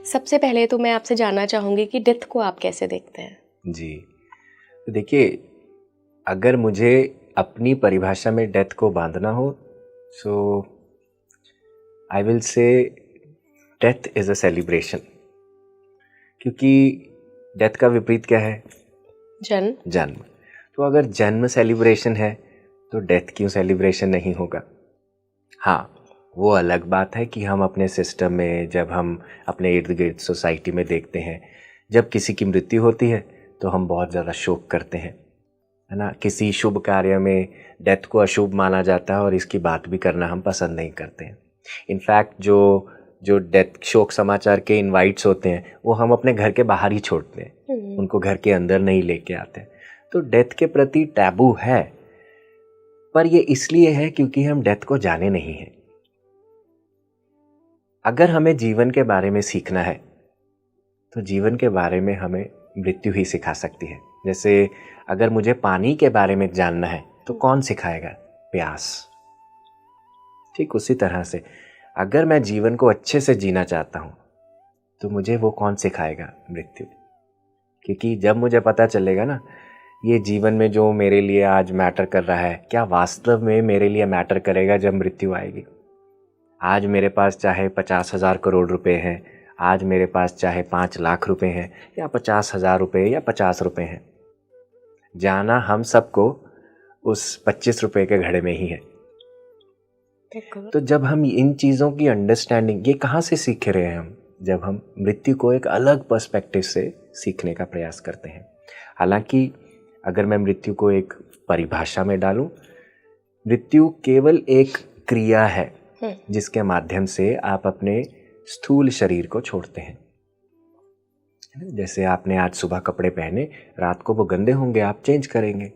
सबसे पहले तो मैं आपसे जानना चाहूँगी कि डेथ को आप कैसे देखते हैं? जी, तो देखिए, अगर मुझे अपनी परिभाषा में डेथ को बांधना हो, so I will say death is a celebration. क्योंकि डेथ का विपरीत क्या है? जन्म। तो अगर जन्म सेलिब्रेशन है तो डेथ क्यों सेलिब्रेशन नहीं होगा? हाँ, वो अलग बात है कि हम अपने सिस्टम में, जब हम अपने इर्द गिर्द सोसाइटी में देखते हैं, जब किसी की मृत्यु होती है तो हम बहुत ज़्यादा शोक करते हैं, है ना। किसी शुभ कार्य में डेथ को अशुभ माना जाता है और इसकी बात भी करना हम पसंद नहीं करते हैं। इनफैक्ट जो जो डेथ शोक समाचार के इनवाइट्स होते हैं वो हम अपने घर के बाहर ही छोड़ते हैं, उनको घर के अंदर नहीं लेके आते। तो डेथ के प्रति टैबू है, पर ये इसलिए है क्योंकि हम डेथ को जाने नहीं हैं। अगर हमें जीवन के बारे में सीखना है तो जीवन के बारे में हमें मृत्यु ही सिखा सकती है। जैसे अगर मुझे पानी के बारे में जानना है तो कौन सिखाएगा? प्यास। ठीक उसी तरह से अगर मैं जीवन को अच्छे से जीना चाहता हूं तो मुझे वो कौन सिखाएगा? मृत्यु। क्योंकि जब मुझे पता चलेगा ना, ये जीवन में जो मेरे लिए आज मैटर कर रहा है क्या वास्तव में मेरे लिए मैटर करेगा जब मृत्यु आएगी। आज मेरे पास चाहे 50,000 करोड़ रुपए हैं, आज मेरे पास चाहे 5 लाख रुपए हैं, या 50,000 रुपए या 50 रुपए हैं, जाना हम सबको उस 25 रुपए के घड़े में ही है। तो जब हम इन चीज़ों की अंडरस्टैंडिंग, ये कहाँ से सीख रहे हैं हम? जब हम मृत्यु को एक अलग पर्सपेक्टिव से सीखने का प्रयास करते हैं। हालांकि अगर मैं मृत्यु को एक परिभाषा में डालूं, मृत्यु केवल एक क्रिया है जिसके माध्यम से आप अपने स्थूल शरीर को छोड़ते हैं। जैसे आपने आज सुबह कपड़े पहने, रात को वो गंदे होंगे, आप चेंज करेंगे।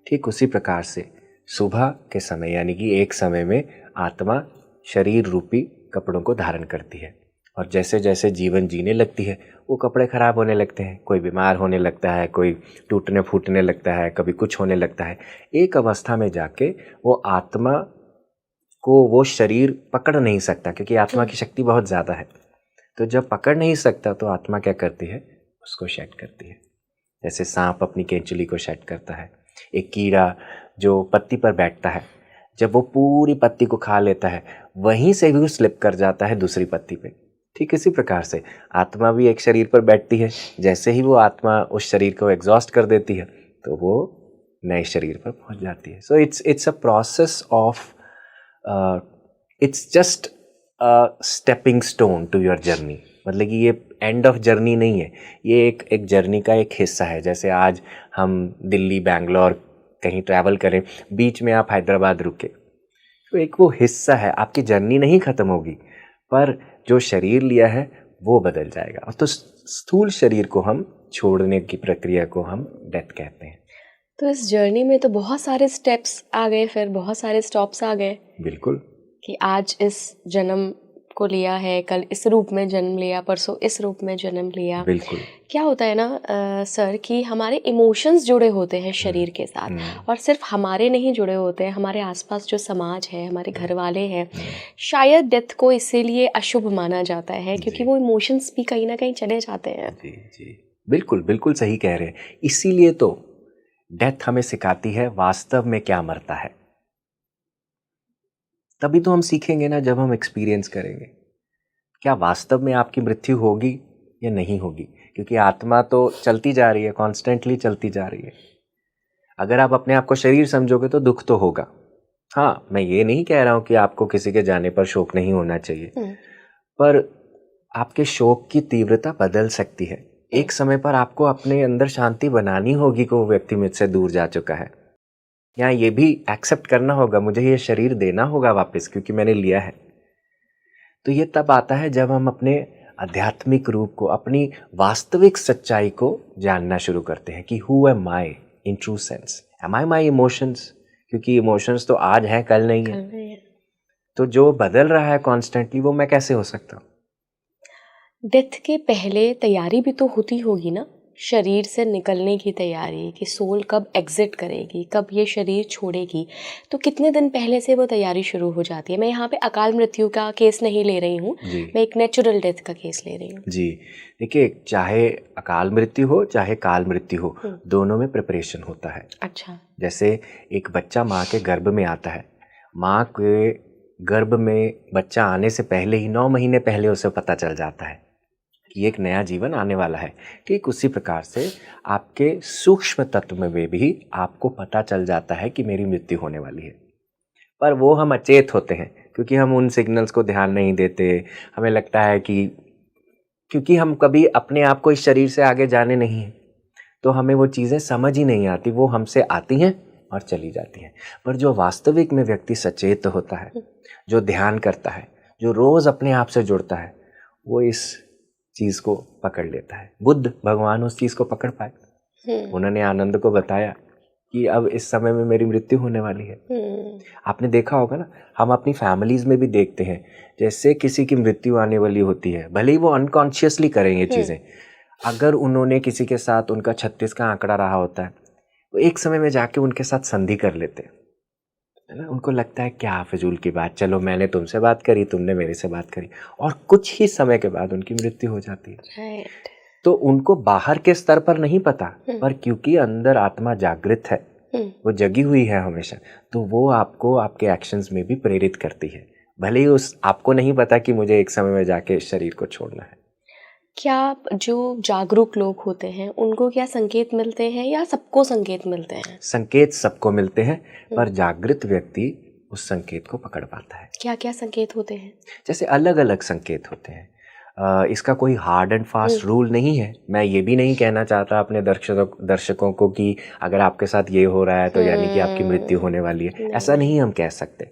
ठीक उसी प्रकार से सुबह के समय, यानी कि एक समय में आत्मा शरीर रूपी कपड़ों को धारण करती है, और जैसे जैसे जीवन जीने लगती है वो कपड़े खराब होने लगते हैं। कोई बीमार होने लगता है, कोई टूटने फूटने लगता है, कभी कुछ होने लगता है। एक अवस्था में जाके वो आत्मा को वो शरीर पकड़ नहीं सकता, क्योंकि आत्मा की शक्ति बहुत ज़्यादा है। तो जब पकड़ नहीं सकता तो आत्मा क्या करती है? उसको शेड करती है। जैसे सांप अपनी केंचुली को शेड करता है, एक कीड़ा जो पत्ती पर बैठता है, जब वो पूरी पत्ती को खा लेता है वहीं से भी वो स्लिप कर जाता है दूसरी पत्ती पे। ठीक इसी प्रकार से आत्मा भी एक शरीर पर बैठती है, जैसे ही वो आत्मा उस शरीर को एग्जॉस्ट कर देती है तो वो नए शरीर पर पहुंच जाती है। So it's a process of, it's just a stepping stone to your journey. मतलब कि ये एंड ऑफ जर्नी नहीं है, ये एक जर्नी का एक हिस्सा है। जैसे आज हम दिल्ली, बैंगलोर कहीं ट्रैवल करें, बीच में आप हैदराबाद रुके, तो एक वो हिस्सा है, आपकी जर्नी नहीं ख़त्म होगी, पर जो शरीर लिया है वो बदल जाएगा। तो स्थूल शरीर को हम छोड़ने की प्रक्रिया को हम डेथ कहते हैं। तो इस जर्नी में तो बहुत सारे स्टेप्स आ गए, फिर बहुत सारे स्टॉप्स आ गए। बिल्कुल। कि आज इस जन्म को लिया है, कल इस रूप में जन्म लिया, परसों इस रूप में जन्म लिया। बिल्कुल। क्या होता है ना सर, कि हमारे इमोशंस जुड़े होते हैं शरीर के साथ, और सिर्फ हमारे नहीं जुड़े होते हैं, हमारे आसपास जो समाज है, हमारे घर वाले हैं। शायद डेथ को इसीलिए अशुभ माना जाता है क्योंकि वो इमोशंस भी कहीं ना कहीं चले जाते हैं। जी जी, बिल्कुल बिल्कुल सही कह रहे हैं। इसीलिए तो डेथ हमें सिखाती है वास्तव में क्या मरता है। तभी तो हम सीखेंगे ना, जब हम एक्सपीरियंस करेंगे क्या वास्तव में आपकी मृत्यु होगी या नहीं होगी। क्योंकि आत्मा तो चलती जा रही है, कॉन्स्टेंटली चलती जा रही है। अगर आप अपने आप को शरीर समझोगे तो दुख तो होगा। हाँ, मैं ये नहीं कह रहा हूं कि आपको किसी के जाने पर शोक नहीं होना चाहिए, पर आपके शोक की तीव्रता बदल सकती है। एक समय पर आपको अपने अंदर शांति बनानी होगी कि वो व्यक्ति मुझसे दूर जा चुका है, या ये भी एक्सेप्ट करना होगा, मुझे ये शरीर देना होगा वापस क्योंकि मैंने लिया है। तो ये तब आता है जब हम अपने आध्यात्मिक रूप को, अपनी वास्तविक सच्चाई को जानना शुरू करते हैं कि who am I in true sense. Am I my emotions? क्योंकि इमोशंस तो आज है, कल नहीं है। तो जो बदल रहा है कॉन्स्टेंटली, वो मैं कैसे हो सकता हूँ? डेथ के पहले तैयारी भी तो होती होगी ना? शरीर से निकलने की तैयारी, कि सोल कब एग्जिट करेगी, कब ये शरीर छोड़ेगी, तो कितने दिन पहले से वो तैयारी शुरू हो जाती है? मैं यहाँ पे अकाल मृत्यु का केस नहीं ले रही हूँ, मैं एक नेचुरल डेथ का केस ले रही हूँ। जी, देखिए, चाहे अकाल मृत्यु हो चाहे काल मृत्यु हो, दोनों में प्रिपरेशन होता है। अच्छा। जैसे एक बच्चा माँ के गर्भ में आता है, माँ के गर्भ में बच्चा आने से पहले ही 9 महीने पहले उसे पता चल जाता है कि एक नया जीवन आने वाला है। ठीक उसी प्रकार से आपके सूक्ष्म तत्व में भी आपको पता चल जाता है कि मेरी मृत्यु होने वाली है, पर वो हम अचेत होते हैं क्योंकि हम उन सिग्नल्स को ध्यान नहीं देते। हमें लगता है कि क्योंकि हम कभी अपने आप को इस शरीर से आगे जाने नहीं हैं, तो हमें वो चीज़ें समझ ही नहीं आती, वो हमसे आती हैं और चली जाती हैं। पर जो वास्तविक में व्यक्ति सचेत होता है, जो ध्यान करता है, जो रोज़ अपने आप से जुड़ता है, वो इस चीज़ को पकड़ लेता है। बुद्ध भगवान उस चीज़ को पकड़ पाए। उन्होंने आनंद को बताया कि अब इस समय में मेरी मृत्यु होने वाली है। आपने देखा होगा ना, हम अपनी फैमिलीज में भी देखते हैं, जैसे किसी की मृत्यु आने वाली होती है, भले ही वो अनकॉन्शियसली करें ये चीज़ें, अगर उन्होंने किसी के साथ उनका 36 का आंकड़ा रहा होता है, तो एक समय में जाके उनके साथ संधि कर लेते हैं, है ना। उनको लगता है क्या फिजूल की बात, चलो मैंने तुमसे बात करी, तुमने मेरे से बात करी, और कुछ ही समय के बाद उनकी मृत्यु हो जाती है। तो उनको बाहर के स्तर पर नहीं पता, पर क्योंकि अंदर आत्मा जागृत है, वो जगी हुई है हमेशा, तो वो आपको आपके एक्शंस में भी प्रेरित करती है, भले ही उस आपको नहीं पता कि मुझे एक समय में जाके इस शरीर को छोड़ना है। क्या जो जागरूक लोग होते हैं उनको क्या संकेत मिलते हैं या सबको संकेत मिलते हैं? संकेत सबको मिलते हैं, पर जागृत व्यक्ति उस संकेत को पकड़ पाता है। क्या क्या संकेत होते हैं? जैसे अलग अलग संकेत होते हैं। इसका कोई हार्ड एंड फास्ट रूल नहीं है। मैं ये भी नहीं कहना चाहता अपने दर्शकों को कि अगर आपके साथ ये हो रहा है तो यानी कि आपकी मृत्यु होने वाली है, ऐसा नहीं हम कह सकते।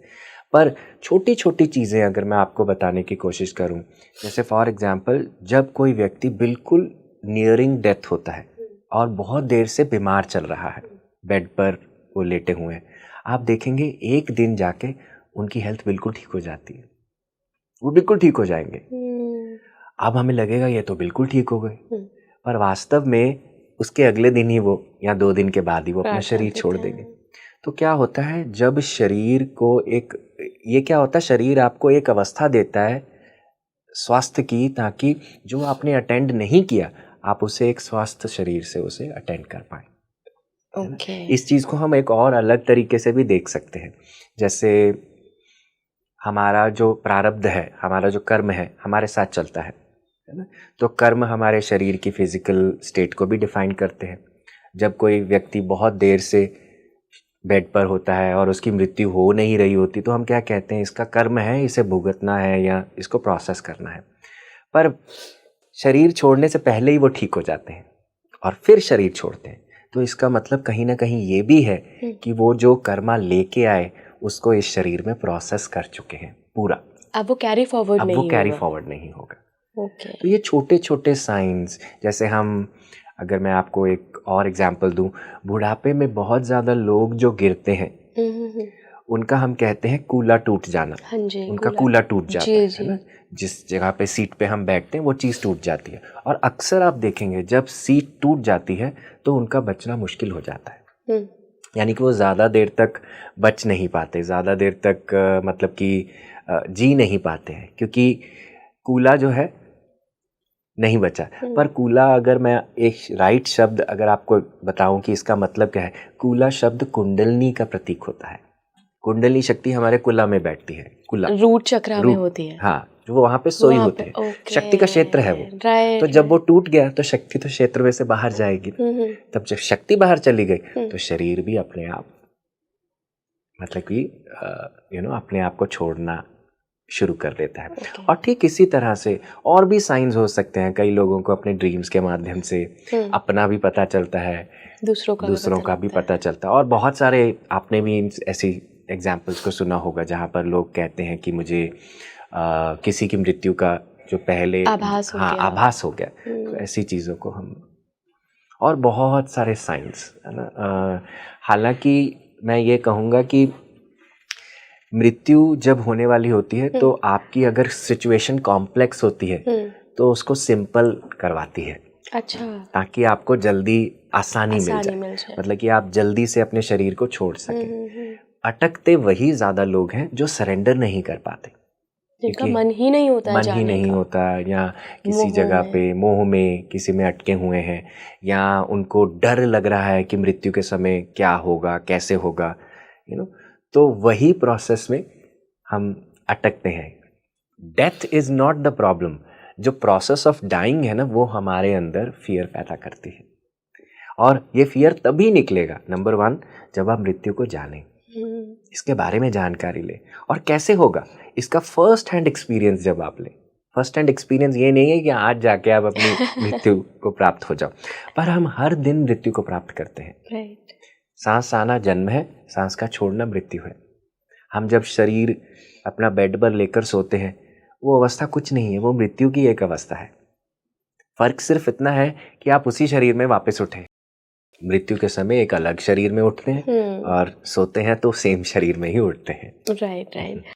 पर छोटी छोटी चीज़ें अगर मैं आपको बताने की कोशिश करूं, जैसे फॉर एग्जांपल, जब कोई व्यक्ति बिल्कुल नियरिंग डेथ होता है और बहुत देर से बीमार चल रहा है, बेड पर वो लेटे हुए हैं, आप देखेंगे एक दिन जाके उनकी हेल्थ बिल्कुल ठीक हो जाती है, वो बिल्कुल ठीक हो जाएंगे। अब हमें लगेगा ये तो बिल्कुल ठीक हो गए, पर वास्तव में उसके अगले दिन ही वो, या 2 दिन के बाद ही वो अपना शरीर छोड़ देंगे। तो क्या होता है, जब शरीर को क्या होता है, शरीर आपको एक अवस्था देता है स्वास्थ्य की, ताकि जो आपने अटेंड नहीं किया आप उसे एक स्वस्थ शरीर से उसे अटेंड कर पाए। इस चीज़ को हम एक और अलग तरीके से भी देख सकते हैं। जैसे हमारा जो प्रारब्ध है, हमारा जो कर्म है, हमारे साथ चलता है ना। तो कर्म हमारे शरीर की फिजिकल स्टेट को भी डिफाइन करते हैं। जब कोई व्यक्ति बहुत देर से बेड पर होता है और उसकी मृत्यु हो नहीं रही होती, तो हम क्या कहते हैं, इसका कर्म है, इसे भुगतना है या इसको प्रोसेस करना है। पर शरीर छोड़ने से पहले ही वो ठीक हो जाते हैं और फिर शरीर छोड़ते हैं, तो इसका मतलब कहीं ना कहीं ये भी है कि वो जो कर्मा लेके आए उसको इस शरीर में प्रोसेस कर चुके हैं पूरा। अब वो कैरी फॉरवर्ड नहीं होगा। तो ये छोटे छोटे साइंस, जैसे हम, अगर मैं आपको एक और एग्जांपल दूं, बुढ़ापे में बहुत ज़्यादा लोग जो गिरते हैं उनका हम कहते हैं कूला टूट जाना। हाँ जी, उनका कूला टूट जाता है ना। जिस जगह पे सीट पे हम बैठते हैं वो चीज़ टूट जाती है, और अक्सर आप देखेंगे जब सीट टूट जाती है तो उनका बचना मुश्किल हो जाता है। यानी कि वो ज़्यादा देर तक बच नहीं पाते, ज़्यादा देर तक मतलब कि जी नहीं पाते हैं, क्योंकि कूला जो है नहीं बचा। पर कूला, अगर मैं एक राइट शब्द अगर आपको बताऊं कि इसका मतलब क्या है, कूला शब्द कुंडलनी का प्रतीक होता है। कुंडलनी शक्ति हमारे कुला में बैठती है, कुला रूट चक्र में होती है। हाँ, जो वहाँ पे सोई होती है, शक्ति का क्षेत्र है वो। तो जब वो टूट गया तो शक्ति तो क्षेत्र में से बाहर जाएगी। तब जब शक्ति बाहर चली गई तो शरीर भी अपने आप, मतलब कि अपने आप को छोड़ना शुरू कर देता है। और ठीक इसी तरह से और भी साइंस हो सकते हैं। कई लोगों को अपने ड्रीम्स के माध्यम से अपना भी पता चलता है, दूसरों का भी पता चलता है। और बहुत सारे आपने भी ऐसी एग्जाम्पल्स को सुना होगा जहाँ पर लोग कहते हैं कि मुझे किसी की मृत्यु का जो पहले आभास हो गया। तो ऐसी चीज़ों को हम, और बहुत सारे साइंस है ना। हालांकि मैं ये कहूँगा कि मृत्यु जब होने वाली होती है तो आपकी अगर सिचुएशन कॉम्प्लेक्स होती है तो उसको सिंपल करवाती है। अच्छा, ताकि आपको जल्दी आसानी मिल आसानी जाए, मिल जाए। मतलब कि आप जल्दी से अपने शरीर को छोड़ सकें। अटकते वही ज़्यादा लोग हैं जो सरेंडर नहीं कर पाते, जिनका क्योंकि मन ही नहीं होता है मन ही जाने नहीं का, होता, या किसी मोह जगह में। पे मोह में किसी में अटके हुए हैं, या उनको डर लग रहा है कि मृत्यु के समय क्या होगा, कैसे होगा, तो वही प्रोसेस में हम अटकते हैं। Death is not the problem, जो प्रोसेस ऑफ डाइंग है ना, वो हमारे अंदर फियर पैदा करती है। और ये फियर तभी निकलेगा, नंबर 1, जब आप मृत्यु को जानें, इसके बारे में जानकारी लें। और कैसे होगा, इसका फर्स्ट हैंड एक्सपीरियंस जब आप लें। फर्स्ट हैंड एक्सपीरियंस ये नहीं है कि आज जाके आप अपनी मृत्यु को प्राप्त हो जाओ, पर हम हर दिन मृत्यु को प्राप्त करते हैं। राइट। सांस आना जन्म है, सांस का छोड़ना मृत्यु है। हम जब शरीर अपना बेड पर लेकर सोते हैं, वो अवस्था कुछ नहीं है, वो मृत्यु की एक अवस्था है। फर्क सिर्फ इतना है कि आप उसी शरीर में वापस उठे। मृत्यु के समय एक अलग शरीर में उठते हैं और सोते हैं तो सेम शरीर में ही उठते हैं। Right, right.